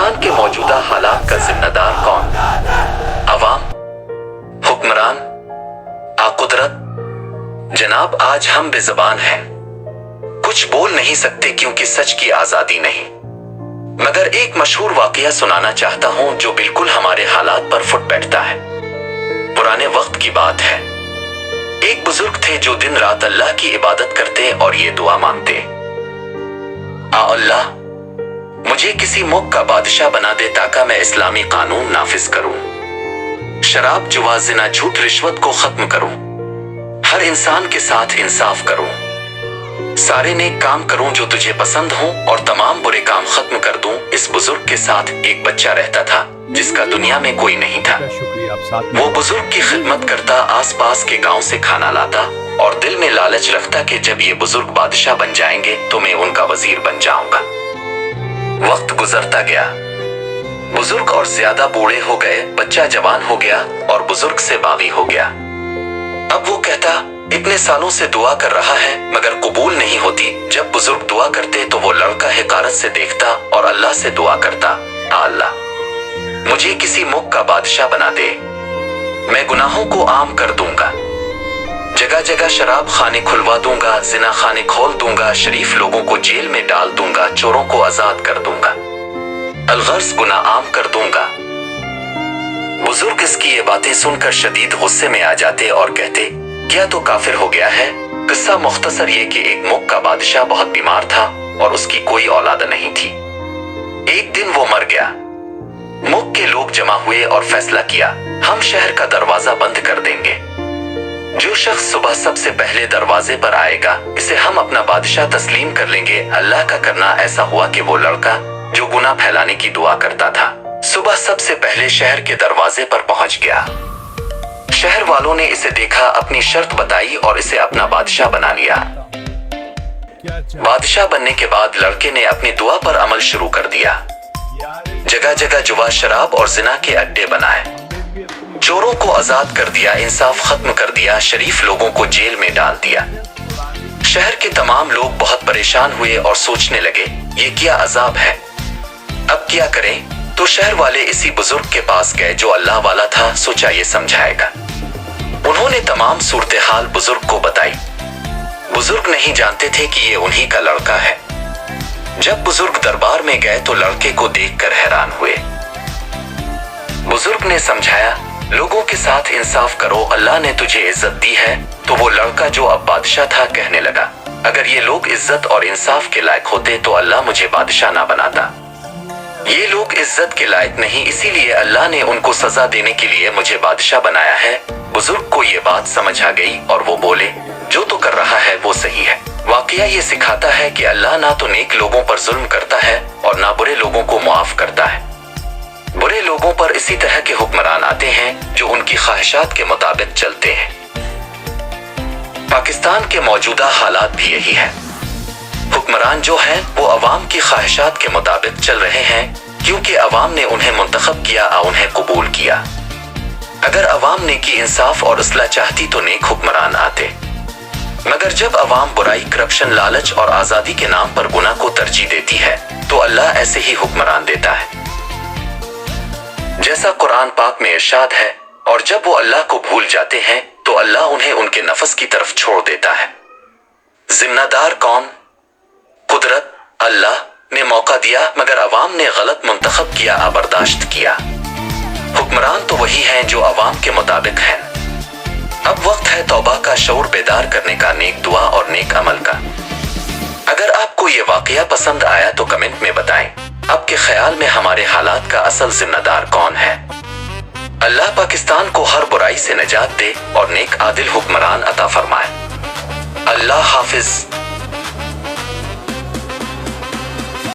पाकिस्तान के मौजूदा हालात का जिम्मेदार कौन? अवाम, हुक्मरान, कुदरत? जनाब, आज हम बेज़बान हैं, कुछ बोल नहीं सकते क्योंकि सच की आजादी नहीं। मगर एक मशहूर वाकया सुनाना चाहता हूं जो बिल्कुल हमारे हालात पर फुट बैठता है। पुराने वक्त की बात है। एक बुजुर्ग थे जो दिन रात अल्लाह की इबादत करते और ये दुआ मांगते, अल्लाह, मुझे किसी मुल्क का बादशाह बना दे ताकि मैं इस्लामी कानून नाफिज करूं, शराब, जुआ, जिना, झूठ, रिश्वत को खत्म करूं, हर इंसान के साथ इंसाफ करूं, सारे नेक काम करूं जो तुझे पसंद हों और तमाम बुरे काम खत्म कर दूं। इस बुजुर्ग के साथ एक बच्चा रहता था जिसका दुनिया में कोई नहीं था। वो बुजुर्ग की खिदमत करता, आसपास के गांव से खाना लाता और दिल में लालच रखता कि जब ये बुजुर्ग बादशाह बन जाएंगे तो मैं उनका वजीर बन जाऊंगा। वक्त गुजरता गया, बुजुर्ग और ज्यादा बूढ़े हो गए, बच्चा जवान हो गया और बुजुर्ग से बागी हो गया। अब वो कहता, इतने सालों से दुआ कर रहा है मगर कबूल नहीं होती। जब बुजुर्ग दुआ करते तो वो लड़का हिकारत से देखता और अल्लाह से दुआ करता, अल्लाह, मुझे किसी मुल्क का बादशाह बना दे, मैं गुनाहों को आम कर दूंगा, जगह जगह शराब खाने खुलवा दूंगा, जिना खाने खोल दूंगा, शरीफ लोगों को जेल में डाल दूंगा, चोरों को आजाद कर दूंगा, अलगर्ज गुनाह आम कर दूंगा। बुजुर्ग इसकी ये बातें सुनकर शदीद गुस्से में आ जाते और कहते, क्या तो काफिर हो गया है? किस्सा मुख्तसर ये कि एक मुल्क का बादशाह बहुत बीमार था और उसकी कोई औलाद नहीं थी। एक दिन वो मर गया। मुल्क के लोग जमा हुए और फैसला किया, हम शहर का दरवाजा बंद कर देंगे। जो शख्स सुबह सबसे पहले दरवाजे पर आएगा इसे हम अपना बादशाह तस्लीम कर लेंगे। अल्लाह का करना ऐसा हुआ कि वो लड़का जो गुनाह फैलाने की दुआ करता था सुबह सबसे पहले शहर के दरवाजे पर पहुंच गया। शहर वालों ने इसे देखा, अपनी शर्त बताई और इसे अपना बादशाह बना लिया। बादशाह बनने के बाद लड़के ने अपनी दुआ पर अमल शुरू कर दिया। जगह जगह जुआ, शराब और जिना के अड्डे बनाए, चोरों को आजाद कर दिया, इंसाफ खत्म कर दिया, शरीफ लोगों को जेल में डाल दिया। शहर के तमाम लोग बहुत परेशान हुए और सोचने लगे, ये क्या अजाब है, अब क्या करें? तो शहर वाले इसी बुजुर्ग के पास गए जो अल्लाह वाला था, सोचा ये समझाएगा। उन्होंने तमाम सूरत हाल बुजुर्ग को बताई। बुजुर्ग नहीं जानते थे कि ये उन्हीं का लड़का है। जब बुजुर्ग दरबार में गए तो लड़के को देखकर हैरान हुए। बुजुर्ग ने समझाया, लोगों के साथ इंसाफ करो, अल्लाह ने तुझे इज्जत दी है। तो वो लड़का जो अब बादशाह था कहने लगा, अगर ये लोग इज्जत और इंसाफ के लायक होते तो अल्लाह मुझे बादशाह ना बनाता। ये लोग इज्जत के लायक नहीं, इसीलिए अल्लाह ने उनको सजा देने के लिए मुझे बादशाह बनाया है। बुजुर्ग को ये बात समझ आ गई और वो बोले, जो तो कर रहा है वो सही है। वाकया ये सिखाता है कि अल्लाह ना तो नेक लोगों पर जुल्म करता है और ना बुरे लोगों को मुआफ करता है। बुरे लोगों पर इसी तरह के हुक्मरान आते हैं जो उनकी ख्वाहिशात के मुताबिक चलते हैं। पाकिस्तान के मौजूदा हालात भी यही है। हुक्मरान जो हैं वो अवाम की ख्वाहिशात के मुताबिक चल रहे हैं क्योंकि अवाम ने उन्हें मुंतखब किया, उन्हें कबूल किया। अगर अवाम ने की इंसाफ और इस्लाह चाहती तो नेक हुक्मरान आते, मगर जब अवाम बुराई, करप्शन, लालच और आजादी के नाम पर गुनाह को तरजीह देती है तो अल्लाह ऐसे ही हुक्मरान देता है, जैसा कुरान पाक में इरशाद है। और जब वो अल्लाह को भूल जाते हैं तो अल्लाह उन्हें उनके नफ्स की तरफ छोड़ देता है। जिम्मेदार कौन? कुदरत, अल्लाह ने मौका दिया मगर अवाम ने गलत मुंतखब किया, बर्दाश्त किया। हुक्मरान तो वही हैं जो अवाम के मुताबिक हैं। अब वक्त है तौबा का, शऊर बेदार करने का, नेक दुआ और नेक अमल का। अगर आपको ये वाकया पसंद आया तो कमेंट में बताएं आपके ख्याल में हमारे हालात का असल जिम्मेदार कौन है। अल्लाह पाकिस्तान को हर बुराई से निजात दे और नेक आदिल हुक्मरान अता फरमाए। अल्लाह हाफिज।